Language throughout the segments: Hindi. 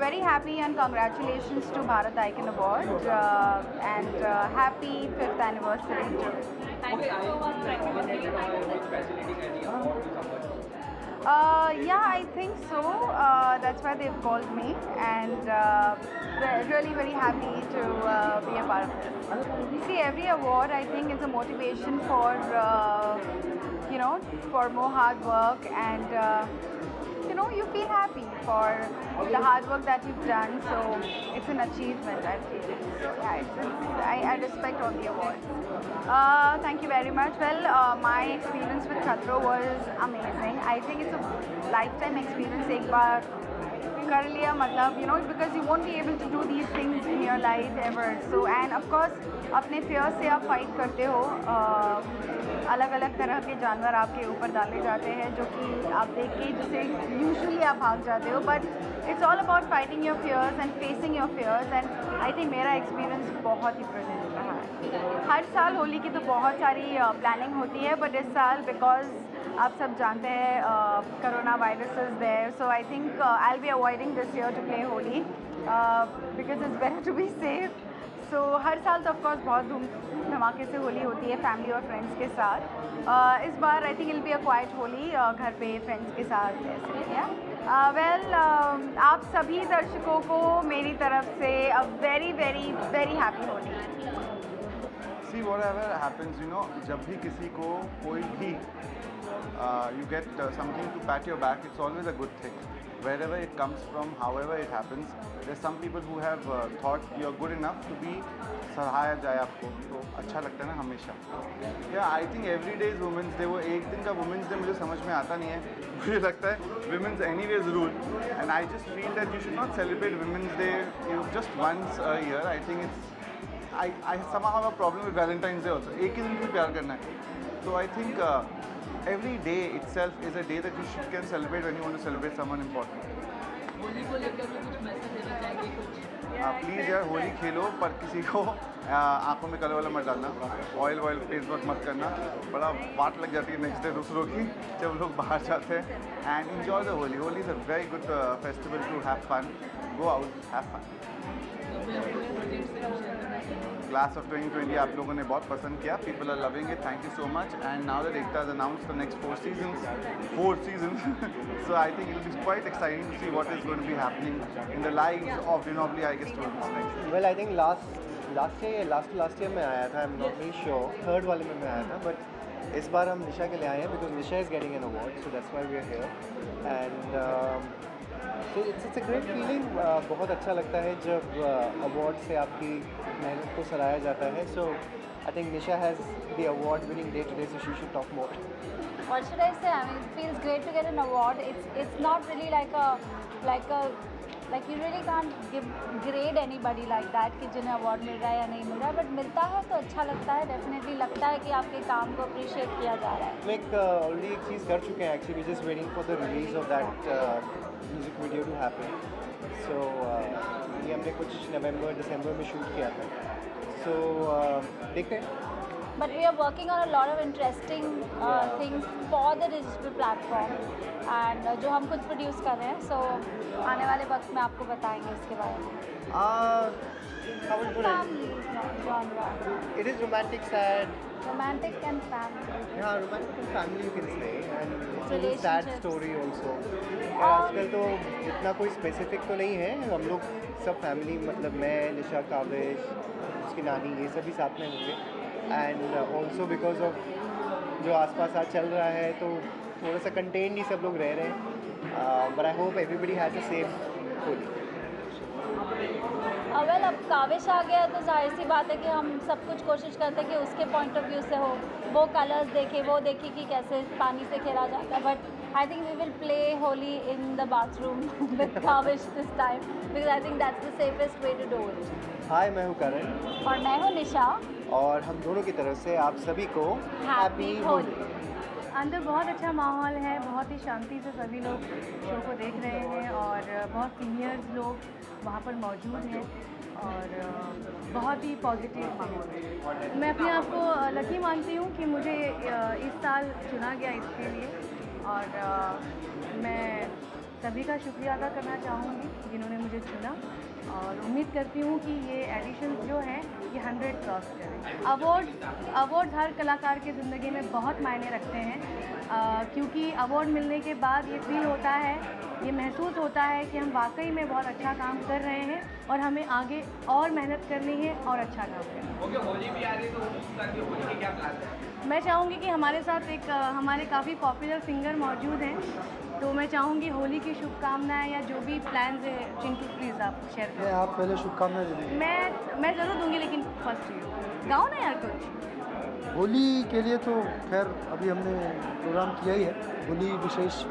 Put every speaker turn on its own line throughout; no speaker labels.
Very happy and congratulations to Bharat Icon Award and happy 5th anniversary too.
Thank you so much for recommending
Yeah, I think so. That's why they've called me, and really very happy to be a part of this. See, every award I think is a motivation for for more hard work, and you feel happy for the hard work that you've done. So it's an achievement, I feel. So yeah, I respect all the awards. Thank you very much. Well, my experience with Khatro was amazing. I think it's a lifetime experience. एक बार कर लिया मतलब because you won't be able to do these things in your life ever. So and of course अपने fear से आप fight करते हो. अलग अलग तरह के जानवर आपके ऊपर डाले जाते हैं जो कि आप देख के जिसे यूजुअली आप भाग जाते हो, but it's all about fighting your fears and facing your fears. And I think मेरा एक्सपीरियंस बहुत ही प्रेजेंट रहा है. हर साल होली की तो बहुत सारी प्लानिंग होती है, बट इस साल बिकॉज आप सब जानते हैं corona virus is there, so I think I will be avoiding this year to play Holi because it's better to be safe. So हर साल तो ऑफकोर्स बहुत धूम धमाके से होली होती है फैमिली और फ्रेंड्स के साथ. इस बार I think I'll be a quiet Holi घर पे फ्रेंड्स के साथ ऐसे. वेल आप सभी दर्शकों को मेरी तरफ से a very very very happy Holi.
See, whatever happens, जब भी किसी को कोई भी you get something to pat your back, it's always a good thing. Wherever it comes from, however it happens, there's some people who have thought you're good enough to be सराहाया जाए आपको, तो अच्छा लगता है ना हमेशा. I think every day is women's day. वो एक दिन का वुमेंस डे मुझे समझ में आता नहीं है. मुझे लगता है women's any ways rule, and I just feel that you should not celebrate women's day just once a year. I think it's I somehow have a problem with Valentine's Day also. एक ही दिन में प्यार करना है. So I think every day itself is a day that you can celebrate when you want to celebrate someone important.
Holi को लेकर भी कुछ मैसेज देना चाहेंगे कुछ?
प्लीज़ यार होली खेलो, पर किसी को आंखों में कलर वाला मत डालना, ऑयल फेस वॉश मत करना. बड़ा वाट लग जाती है नेक्स्ट डे दूसरों की जब लोग बाहर जाते हैं. And enjoy the Holi. Holi is a very good festival to have fun. Go out, have fun. Class of 2020 आप लोगों ने बहुत पसंद किया. People are loving it. Thank you so much. And now that Ekta has announced the next 4 seasons so I think it will be quite exciting to see what is going to be happening in the lives of Dinobly, I guess, students next.
Well, I think last year मैं आया था. I'm not very sure. Third वाले में मैं आया था, but इस बार हम निशा के लिए आए हैं because Nisha is getting an award, so that's why we are here. And so it's a great feeling. बहुत अच्छा लगता है जब अवार्ड से आपकी मेहनत को सराहा जाता है. So I think Nisha has the award-winning day today, so she should talk more.
What should I say? I mean, it feels great to get an award. It's not really like you really can't grade anybody like that कि जिन्हें अवार्ड मिल रहा है या नहीं मिल रहा है, बट मिलता है तो अच्छा लगता है. डेफिनेटली लगता है कि आपके काम को अप्रिशिएट किया जा रहा है.
हम ऑलरेडी एक चीज़ कर चुके हैं actually. Just waiting for the release of that music video to happen. So ये हमने कुछ नवंबर-दिसंबर में शूट किया था. सो देखते हैं.
But we are working on a lot of interesting things for the digital platform and जो हम खुद प्रोड्यूस कर रहे हैं. So आने वाले वक्त में आपको बताएंगे इसके बारे में.
How would you put it?
Family genre.
It is romantic, sad.
Romantic and family.
Yeah, romantic and family you can say, and it's a sad
Relationships.
story also. और आजकल तो इतना कोई स्पेसिफिक तो नहीं है. हम लोग सब फैमिली, मतलब मैं, निशा, काविश, उसकी नानी, ये सभी साथ में होंगे. एंड ऑल्सो बिकॉज ऑफ जो आसपास आज चल रहा है तो थोड़ा सा कंटेंट ही सब लोग रह रहे हैं. But I hope everybody has a safe Holi.
Well अब काविश आ गया तो जाहिर सी बात है कि हम सब कुछ कोशिश करते हैं कि उसके पॉइंट ऑफ व्यू से हो, वो कलर्स देखे, वो देखे कि कैसे पानी से खेला जाता है. But I think we will play Holi in the bathroom with Kavish this time because I think that's the safest way to do it.
Hi, मैं हूँ करण
और मैं हूँ निशा.
और हम दोनों की तरफ से आप सभी को
हैप्पी होली.
अंदर बहुत अच्छा माहौल है, बहुत ही शांति से सभी लोग शो को देख रहे हैं और बहुत सीनियर्स लोग वहाँ पर मौजूद हैं और बहुत ही पॉजिटिव माहौल है. मैं अपने आप को लकी मानती हूँ कि मुझे इस साल चुना गया इसके लिए और मैं सभी का शुक्रिया अदा करना चाहूँगी जिन्होंने मुझे चुना और उम्मीद करती हूँ कि ये एडिशन जो हैं ये 100 क्रॉस करें. अवार्ड्स हर कलाकार की ज़िंदगी में बहुत मायने रखते हैं क्योंकि अवार्ड मिलने के बाद ये फील होता है, ये महसूस होता है कि हम वाकई में बहुत अच्छा काम कर रहे हैं और हमें आगे और मेहनत करनी है और अच्छा काम करना है.
ओके, होली भी आ रही है तो उस साल की होली के क्या प्लान है?
मैं चाहूँगी कि हमारे साथ एक हमारे काफ़ी पॉपुलर सिंगर मौजूद हैं, तो मैं चाहूँगी होली की शुभकामनाएं या जो भी प्लान्स है चिंटू प्लीज़ आप शेयर करें.
आप पहले शुभकामनाएं दे दीजिए.
मैं ज़रूर दूंगी लेकिन फर्स्ट यू गाओ ना यार कुछ.
होली के लिए तो खैर अभी हमने प्रोग्राम किया ही है, होली विशेष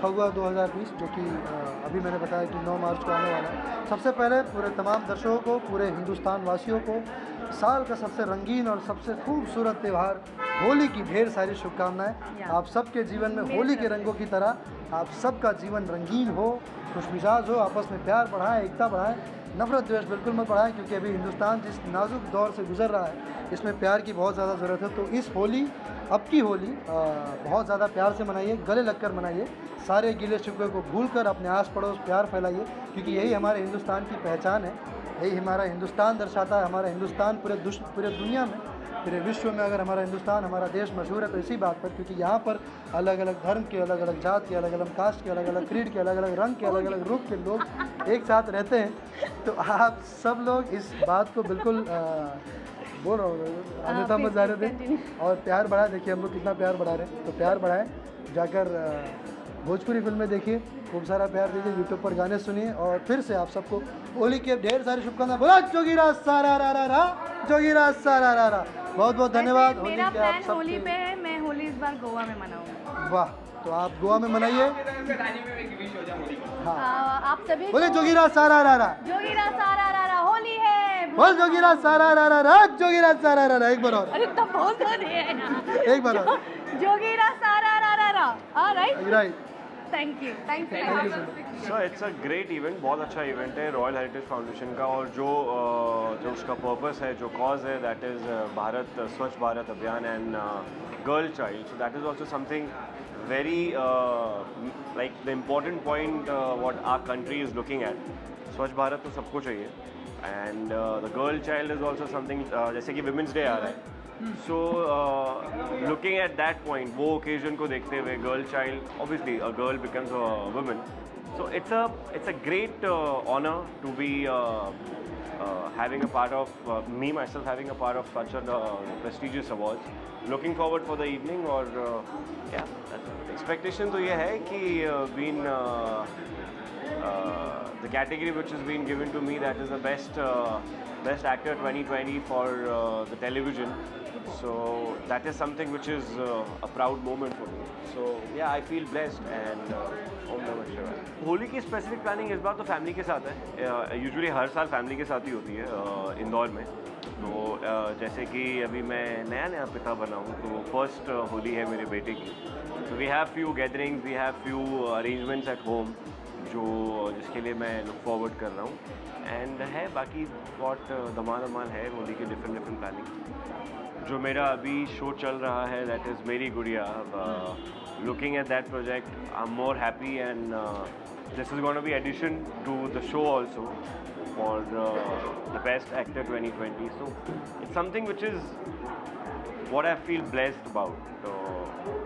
फगुआ 2020 जो कि अभी मैंने बताया कि 9 मार्च को आने वाला है. सबसे पहले पूरे तमाम दर्शकों को, पूरे हिंदुस्तान वासियों को साल का सबसे रंगीन और सबसे खूबसूरत त्यौहार होली की ढेर सारी शुभकामनाएं. आप सबके जीवन में होली के रंगों की तरह आप सबका जीवन रंगीन हो, खुशमिजाज हो, आपस में प्यार बढ़ाएं, एकता बढ़ाएं, नफरत द्वेष बिल्कुल मत बढ़ाएं क्योंकि अभी हिंदुस्तान जिस नाजुक दौर से गुजर रहा है इसमें प्यार की बहुत ज़्यादा ज़रूरत है. तो इस होली, अब की होली बहुत ज़्यादा प्यार से मनाइए, गले लगकर मनाइए, सारे गिले शिकवे को भूलकर अपने आस पड़ोस प्यार फैलाइए क्योंकि यही हमारे हिंदुस्तान की पहचान है, यही हमारा हिंदुस्तान दर्शाता है. हमारा हिंदुस्तान पूरे दुनिया में, पूरे विश्व में अगर हमारा हिंदुस्तान, हमारा देश मशहूर है तो इसी बात पर क्योंकि यहाँ पर अलग अलग धर्म के, अलग अलग जात के, अलग अलग कास्ट के, अलग अलग क्रीड के, अलग अलग रंग के, अलग अलग रूप के लोग एक साथ रहते हैं. तो आप सब लोग इस बात को बिल्कुल बोल रहा हूँ अन्यथा मत जा रहे थे और प्यार बढ़ाए. देखिए हम लोग कितना प्यार बढ़ा रहे हैं, तो प्यार बढ़ाएं, जाकर भोजपुरी फिल्में देखिए, खूब सारा प्यार दीजिए, यूट्यूब पर गाने सुनिए और फिर से आप सबको होली की ढेर सारी शुभकामनाएं. बोला जोगीरा सारा रा रा रा, जोगीरा सारा रा रा. बहुत बहुत धन्यवाद. होली
मेरा
के आप
प्लान होली पे है, मैं होली इस बार गोवा में मनाऊंगी.
वाह, तो आप गोवा में मनाइए.
रानी में एक विश हो जाए होली को.
हाँ,
आप सभी
बोले जोगीरा सारा रा रा,
जोगीरा सारा रा रा, होली है.
बोल जोगीरा सारा रा रा रा, जोगीरा सारा रा रा. एक बार और,
अरे तब बहुत रहे हैं ना.
एक बार और.
जोगीरा सारा रा रा रा. Right,
right.
Thank you.
Sir it's a great event, बहुत अच्छा इवेंट है रॉयल हेरिटेज फाउंडेशन का और जो उसका पर्पस है, जो कॉज है, दैट इज़ भारत स्वच्छ भारत अभियान and girl child. So that is also something very like the important point what our country is looking at. स्वच्छ भारत तो सबको चाहिए and the girl child is also something जैसे कि Women's Day आ रहा है, so looking at that point, वो occasion को देखते हुए girl child, obviously a girl becomes a woman, so it's a great honor to be having a part of me myself having a part of such a prestigious awards. Looking forward for the evening और yeah, expectation तो ये है कि being the category which has been given to me, that is the best actor 2020 for the television. So that is something which is a proud moment for me. So yeah, I feel blessed and Om Namah Shivaya. Holi की स्पेसिफिक प्लानिंग इस बार तो फैमिली के साथ है. यूजुअली हर साल फैमिली के साथ ही होती है इंदौर में. तो जैसे कि अभी मैं नया पिता बना हूँ तो फर्स्ट होली है मेरे बेटे की. तो we have few gatherings, we have few arrangements at home जिसके लिए मैं लुक फॉरवर्ड कर रहा हूँ एंड है बाकी बहुत धमाल है होली की डिफरेंट प्लानिंग. जो मेरा अभी शो चल रहा है दैट इज़ मेरी गुड़िया. Looking at that project I am more happy and this is gonna be edition to the show also for the best actor 2020. So it's something which is what I feel blessed about. So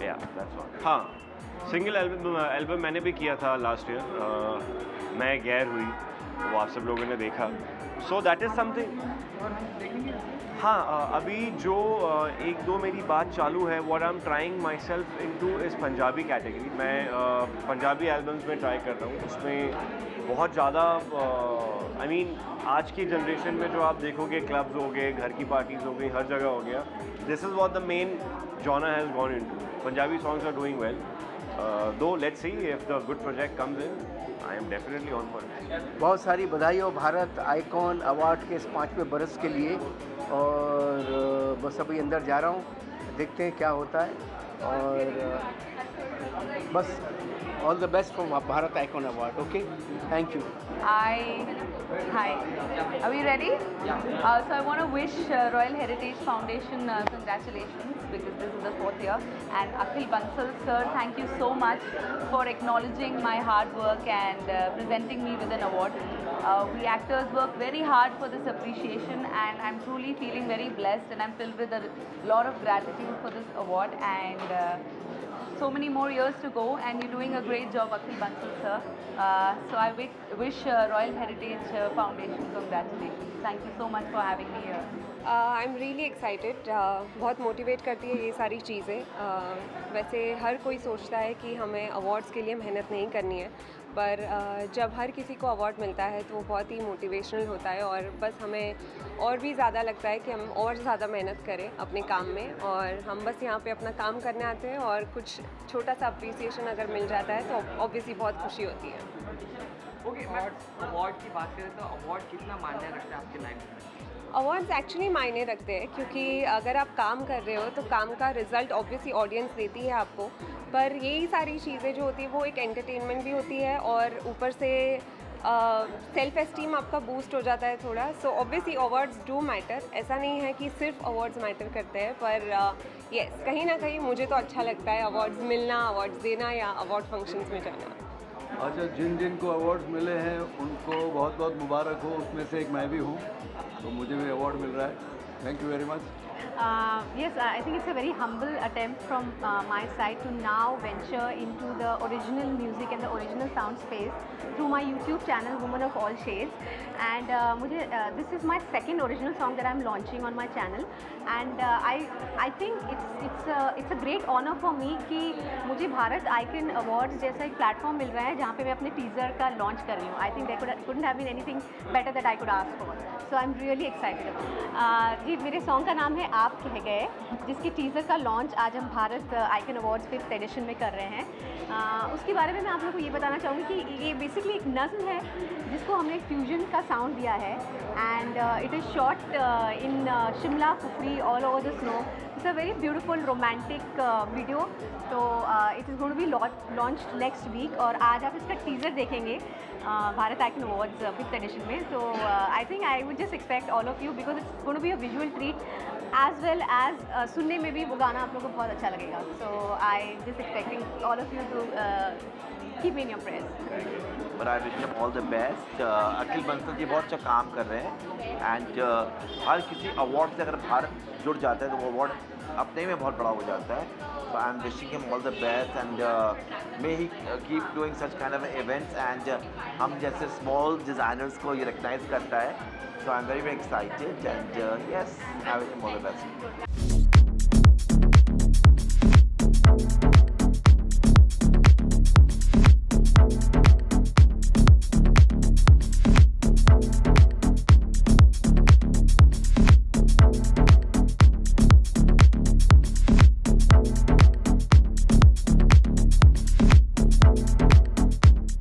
yeah, that's all. हाँ, सिंगल एल्बम मैंने भी किया था लास्ट ईयर. मैं गैर हुई वो आप सब लोगों ने देखा. So that is something. हाँ, अभी जो एक दो मेरी बात चालू है, what I am trying my self into is Punjabi category. मैं पंजाबी एल्बम्स में ट्राई कर रहा हूँ. उसमें बहुत ज़्यादा आई मीन आज की जनरेशन में जो आप देखोगे क्लब्स हो गए, घर की पार्टीज हो गई, हर जगह हो गया. This is what the main genre has gone into. Punjabi songs are doing well. Though let's see if the good project comes in. I am definitely on for it.
बहुत सारी बधाई हो भारत आइकॉन अवार्ड के इस 5वें बरस के लिए. और बस अभी अंदर जा रहा हूँ, देखते हैं क्या होता है. और बस all the best for Bharat icon award. Okay, thank you.
Hi. Are we ready? Yeah. So I want to wish Royal Heritage Foundation congratulations because this is the 4th year. And Akhil Bansal sir, thank you so much for acknowledging my hard work and presenting me with an award. We actors work very hard for this appreciation and I'm truly feeling very blessed and I'm filled with a lot of gratitude for this award and so many more years to go and you're doing a great job Akhil Bansal sir. So I wish Royal Heritage Foundation congratulations. Thank you so much for having me here.
I am really excited. बहुत मोटिवेट करती है ये सारी चीज़ें. वैसे हर कोई सोचता है कि हमें अवार्ड्स के लिए मेहनत नहीं करनी है, पर जब हर किसी को अवार्ड मिलता है तो वो बहुत ही मोटिवेशनल होता है और बस हमें और भी ज़्यादा लगता है कि हम और ज़्यादा मेहनत करें अपने काम में. और हम बस यहाँ पे अपना काम करने आते हैं और कुछ छोटा सा अप्रिसिएशन अगर मिल जाता है तो ऑब्वियसली बहुत खुशी होती है.
ओके, अवार्ड की बात करें तो अवार्ड कितना मायने रखता है आपकी लाइफ में?
अवार्ड्स एक्चुअली मायने रखते हैं क्योंकि अगर आप काम कर रहे हो तो काम का रिज़ल्ट ऑब्वियसली ऑडियंस देती है आपको, पर यही सारी चीज़ें जो होती है वो एक एंटरटेनमेंट भी होती है और ऊपर से सेल्फ एस्टीम आपका बूस्ट हो जाता है थोड़ा. So obviously awards do matter. ऐसा नहीं है कि सिर्फ अवार्ड्स मैटर करते हैं, पर येस कहीं ना कहीं मुझे तो अच्छा लगता है अवार्ड्स मिलना, अवार्ड्स देना या अवार्ड फंक्शंस में जाना.
अच्छा, जिन जिन को अवार्ड्स मिले हैं उनको बहुत बहुत मुबारक हो. उसमें से एक मैं भी हूँ, तो मुझे भी अवार्ड मिल रहा है. Thank you very much.
Yes, I think it's a very humble attempt from my side to now venture into the original music and the original sound space through my YouTube channel Woman of All Shades. And this is my second original song that I'm launching on my channel. And I think it's a great honor for me कि मुझे भारत आइकन अवार्ड्स जैसा एक प्लेटफॉर्म मिल रहा है जहाँ पे मैं अपने टीज़र का लॉन्च कर रही हूँ. I think there couldn't have been anything better that I could ask for. So I'm really excited. जी, मेरे सॉन्ग का नाम है आप कह गए, जिसकी टीज़र का लॉन्च आज हम Bharat icon awards 5th edition में कर रहे हैं. उसके बारे में मैं आप लोगों को ये बताना चाहूँगी कि ये बेसिकली एक नज़्म है जिसको हमने एक फ्यूजन का साउंड दिया है and it is shot in Shimla, Kufri, all over the snow. It's a very beautiful romantic video. तो it is going to be launched next week और आज आप इसका टीज़र देखेंगे Bharat icon awards 5th edition में. तो I think I would just expect all of you because it's going to be a visual treat as well as सुनने में भी वो गाना आप लोगों को बहुत अच्छा लगेगा. So I just expecting all of you to keep me in your prayers.
But I wish them all the best. Akhil Bansal ji बहुत अच्छा काम कर रहे हैं एंड हर किसी अवार्ड से अगर भारत जुड़ जाता है तो वो अवार्ड अपने में बहुत बड़ा हो जाता है. So I'm wishing him all the best and may he keep doing such kind of events and हम जैसे small designers को ये recognize करता है. So I'm very excited and yes, I wish him all the best.